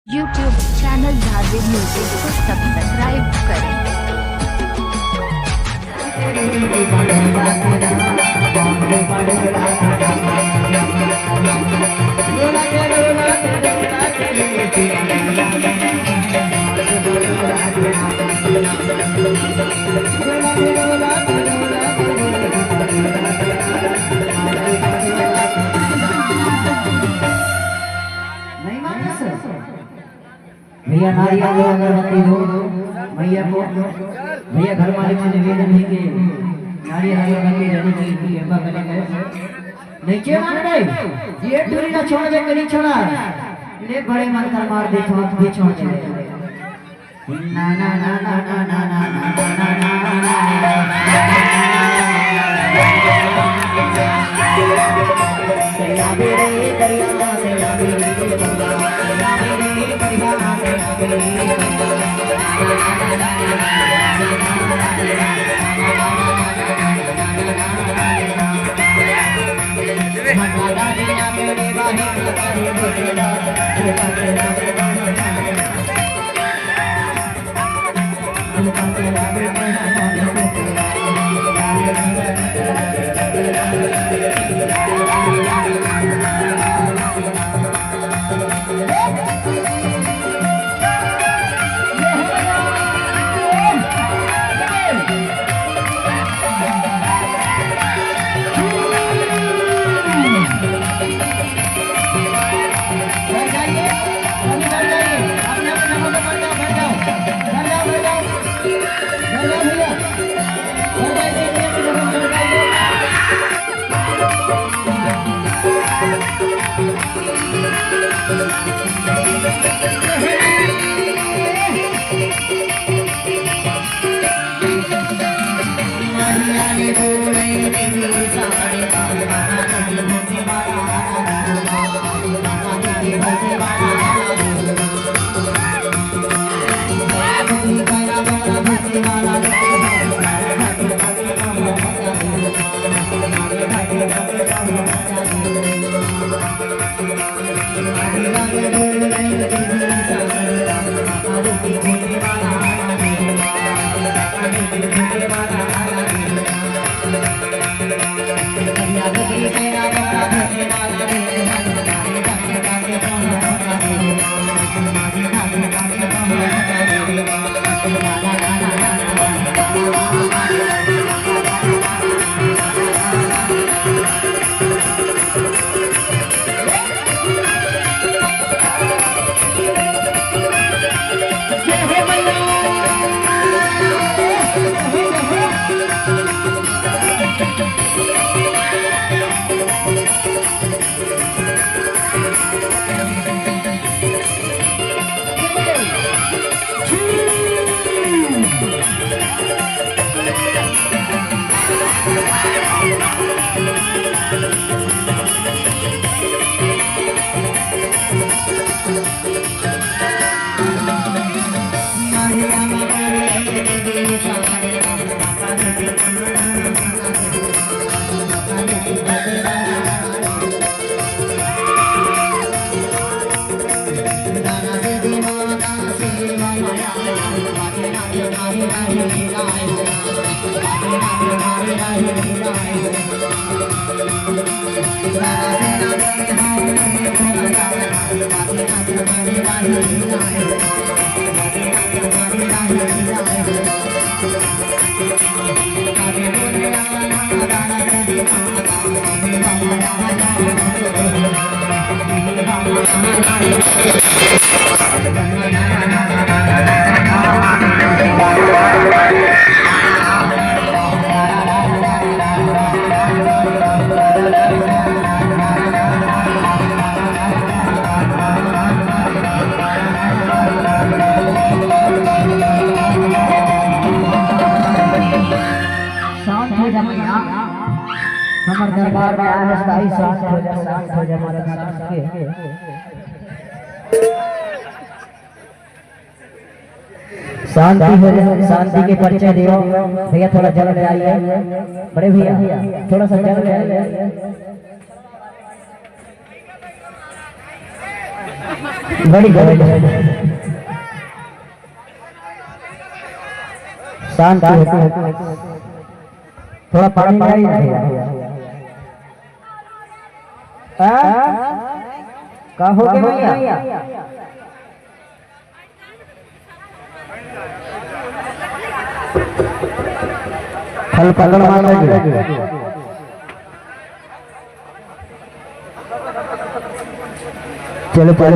YouTube channel झारवी music को subscribe करें। भैया नारियल दो, अगरबत्ती दो भैया को। भैया घर मालिक से निवेदन है कि नारियल अगरबत्ती देने की कृपा करेंगे। नीचे मार दे ये टूरी ना छोड़ दे, कहीं छोड़ा ले बड़े मन कर मार दे, छोड़ दे छोड़ दे ना ना ना ना ना ना ना ना दरबार में आया स्थाई शांत हो जा माता शांत के शांति हो जाए, शांति के परिचय दियो भैया। थोड़ा जल ले आइए बड़े भैया, थोड़ा सा जल ले आइए। बड़ी शांत थोड़ा पानी नहीं का हो गया भैया फल पकड़ माता जी चलो पढ़